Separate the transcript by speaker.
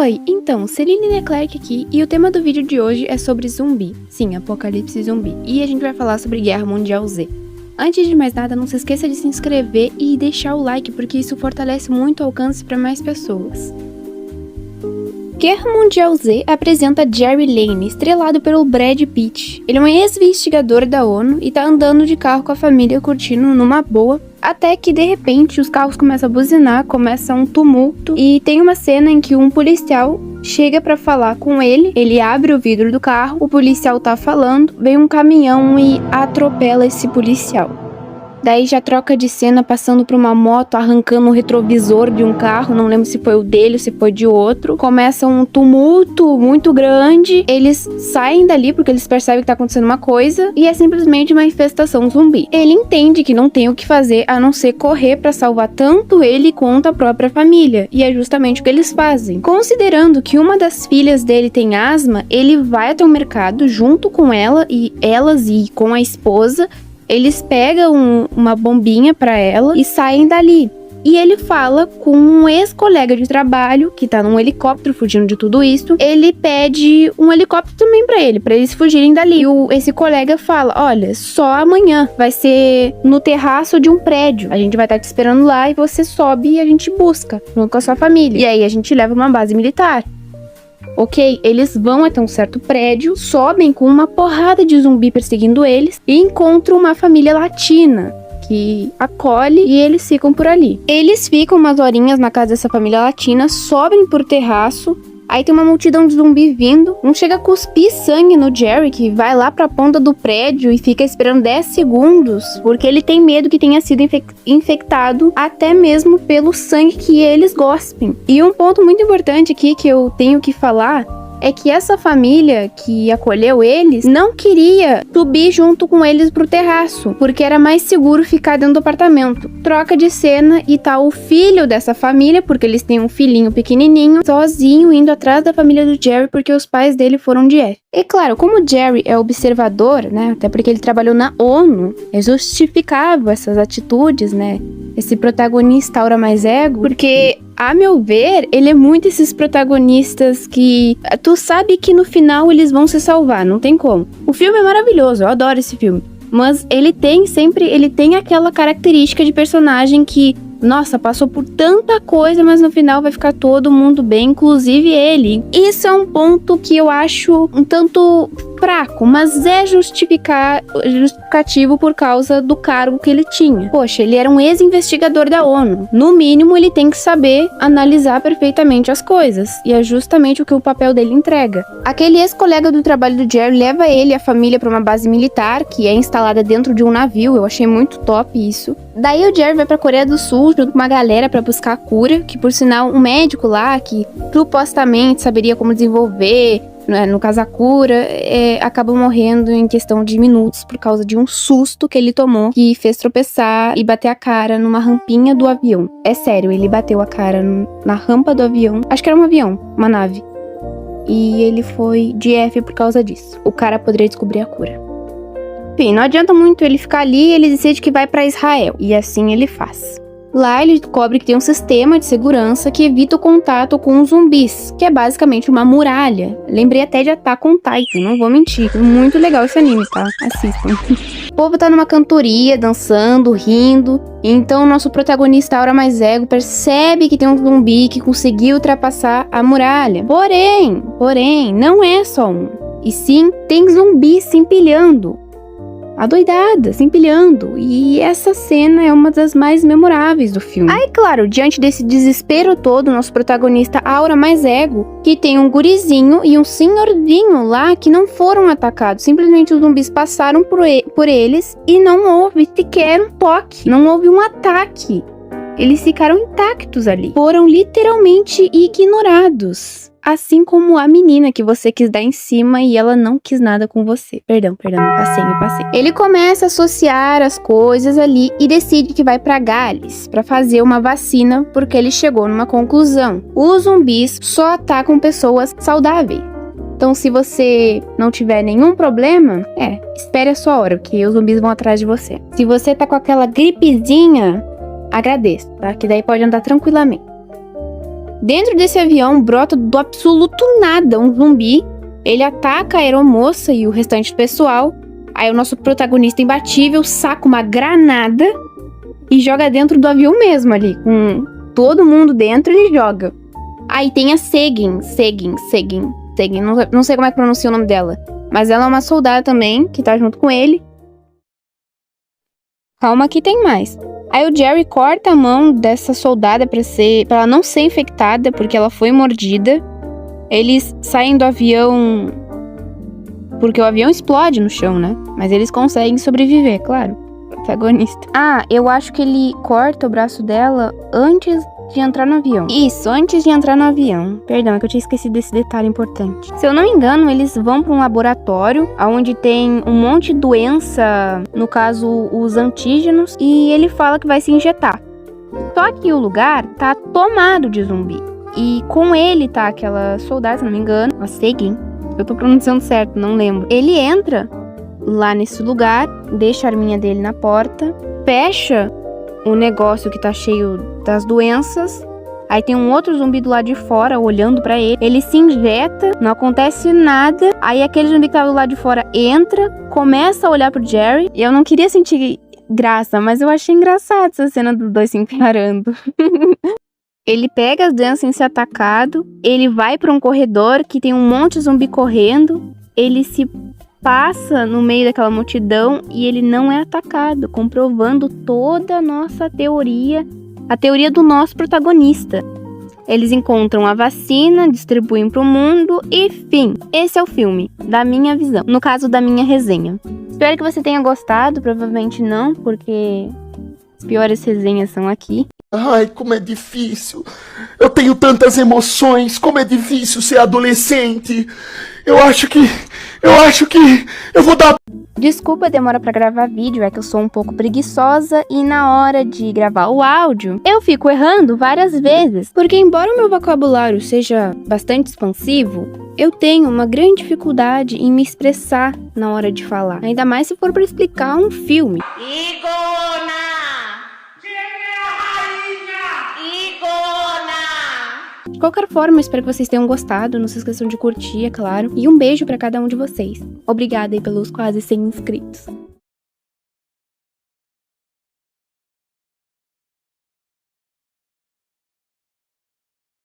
Speaker 1: Oi, então, Celine Leclerc aqui, e o tema do vídeo de hoje é sobre zumbi. Sim, apocalipse zumbi. E a gente vai falar sobre Guerra Mundial Z. Antes de mais nada, não se esqueça de se inscrever e deixar o like, porque isso fortalece muito o alcance para mais pessoas. Guerra Mundial Z apresenta Jerry Lane, estrelado pelo Brad Pitt. Ele é um ex-investigador da ONU e tá andando de carro com a família curtindo numa boa, até que de repente os carros começam a buzinar, começa um tumulto e tem uma cena em que um policial chega pra falar com ele, ele abre o vidro do carro, o policial tá falando, vem um caminhão e atropela esse policial. Daí já troca de cena passando por uma moto arrancando o retrovisor de um carro, não lembro se foi o dele ou se foi de outro. Começa um tumulto muito grande, eles saem dali porque eles percebem que tá acontecendo uma coisa e é simplesmente uma infestação zumbi. Ele entende que não tem o que fazer a não ser correr pra salvar tanto ele quanto a própria família, e é justamente o que eles fazem. Considerando que uma das filhas dele tem asma, ele vai até o mercado junto com ela e com a esposa. Eles pegam uma bombinha pra ela e saem dali. E ele fala com um ex-colega de trabalho, que tá num helicóptero fugindo de tudo isso. Ele pede um helicóptero também pra eles fugirem dali. E esse colega fala, olha, só amanhã, vai ser no terraço de um prédio. A gente vai estar te esperando lá e você sobe e a gente busca, junto com a sua família. E aí a gente leva uma base militar. Ok, eles vão até um certo prédio, sobem com uma porrada de zumbi perseguindo eles e encontram uma família latina que acolhe e eles ficam por ali. Eles ficam umas horinhas na casa dessa família latina, sobem por terraço, aí tem uma multidão de zumbi vindo, um chega a cuspir sangue no Jerry, que vai lá pra ponta do prédio e fica esperando 10 segundos, porque ele tem medo que tenha sido infectado até mesmo pelo sangue que eles gospem. E um ponto muito importante aqui que eu tenho que falar é que essa família que acolheu eles não queria subir junto com eles pro terraço, porque era mais seguro ficar dentro do apartamento. Troca de cena e tá o filho dessa família, porque eles têm um filhinho pequenininho, sozinho indo atrás da família do Jerry, porque os pais dele foram de F. E claro, como o Jerry é observador, né, até porque ele trabalhou na ONU, é justificável essas atitudes, né, esse protagonista aura mais ego, porque, a meu ver, ele é muito esses protagonistas que tu sabe que no final eles vão se salvar, não tem como. O filme é maravilhoso, eu adoro esse filme, mas ele tem aquela característica de personagem que, nossa, passou por tanta coisa, mas no final vai ficar todo mundo bem, inclusive ele. Isso é um ponto que eu acho um tanto fraco, mas é justificativo por causa do cargo que ele tinha. Poxa, ele era um ex-investigador da ONU. No mínimo, ele tem que saber analisar perfeitamente as coisas. E é justamente o que o papel dele entrega. Aquele ex-colega do trabalho do Jerry leva ele e a família para uma base militar, que é instalada dentro de um navio. Eu achei muito top isso. Daí o Jerry vai pra Coreia do Sul junto com uma galera pra buscar a cura, que por sinal um médico lá, que supostamente saberia como desenvolver, né, no caso a cura, acaba morrendo em questão de minutos por causa de um susto que ele tomou, que fez tropeçar e bater a cara numa rampinha do avião. É sério, ele bateu a cara na rampa do avião, acho que era um avião, uma nave, e ele foi de F por causa disso. O cara poderia descobrir a cura. Enfim, não adianta muito ele ficar ali, ele decide que vai pra Israel. E assim ele faz. Lá ele descobre que tem um sistema de segurança que evita o contato com os zumbis, que é basicamente uma muralha. Lembrei até de Attack on Titan, não vou mentir. Muito legal esse anime, tá? Assistam. O povo tá numa cantoria, dançando, rindo. Então o nosso protagonista, Aura Mais Ego, percebe que tem um zumbi que conseguiu ultrapassar a muralha. Porém, não é só um. E sim, tem zumbi se empilhando. Adoidada, se empilhando. E essa cena é uma das mais memoráveis do filme. Aí, claro, diante desse desespero todo, nosso protagonista Aura Mais Ego, que tem um gurizinho e um senhorzinho lá que não foram atacados. Simplesmente os zumbis passaram por eles e não houve sequer um toque. Não houve um ataque. Eles ficaram intactos ali. Foram literalmente ignorados. Assim como a menina que você quis dar em cima e ela não quis nada com você. Perdão, me passei. Ele começa a associar as coisas ali e decide que vai pra Gales pra fazer uma vacina, porque ele chegou numa conclusão. Os zumbis só atacam pessoas saudáveis. Então, se você não tiver nenhum problema, espere a sua hora, porque os zumbis vão atrás de você. Se você tá com aquela gripezinha, agradeço, tá? Que daí pode andar tranquilamente. Dentro desse avião brota do absoluto nada um zumbi. Ele ataca a aeromoça e o restante do pessoal. Aí o nosso protagonista imbatível saca uma granada e joga dentro do avião mesmo ali. Com todo mundo dentro, ele joga. Aí tem a Seguin, não sei como é que pronuncia o nome dela. Mas ela é uma soldada também, que tá junto com ele. Calma que tem mais. Aí o Jerry corta a mão dessa soldada pra ela não ser infectada, porque ela foi mordida. Eles saem do avião, porque o avião explode no chão, né? Mas eles conseguem sobreviver, claro. Protagonista. Ah, eu acho que ele corta o braço dela antes de entrar no avião. Isso, antes de entrar no avião. Perdão, é que eu tinha esquecido desse detalhe importante. Se eu não me engano, eles vão para um laboratório onde tem um monte de doença, no caso, os antígenos, e ele fala que vai se injetar. Só que o lugar tá tomado de zumbi. E com ele tá aquela soldada, se não me engano, a Seguin. Eu tô pronunciando certo, não lembro. Ele entra lá nesse lugar, deixa a arminha dele na porta, fecha o negócio que tá cheio das doenças. Aí tem um outro zumbi do lado de fora olhando pra ele. Ele se injeta, não acontece nada. Aí aquele zumbi que tava do lado de fora entra, começa a olhar pro Jerry. E eu não queria sentir graça, mas eu achei engraçado essa cena dos dois se encarando. Ele pega as doenças sem ser atacado. Ele vai pra um corredor que tem um monte de zumbi correndo. Ele se passa no meio daquela multidão e ele não é atacado, comprovando toda a nossa teoria, a teoria do nosso protagonista. Eles encontram a vacina, distribuem para o mundo e fim. Esse é o filme, da minha visão, no caso da minha resenha. Espero que você tenha gostado, provavelmente não, porque as piores resenhas são aqui.
Speaker 2: Ai, como é difícil. Eu tenho tantas emoções, como é difícil ser adolescente. Eu acho que eu vou dar...
Speaker 1: Desculpa a demora pra gravar vídeo, é que eu sou um pouco preguiçosa e na hora de gravar o áudio, eu fico errando várias vezes. Porque embora o meu vocabulário seja bastante expansivo, eu tenho uma grande dificuldade em me expressar na hora de falar. Ainda mais se for pra explicar um filme.
Speaker 3: Igona!
Speaker 1: De qualquer forma, eu espero que vocês tenham gostado. Não se esqueçam de curtir, é claro. E um beijo pra cada um de vocês. Obrigada aí pelos quase 100 inscritos.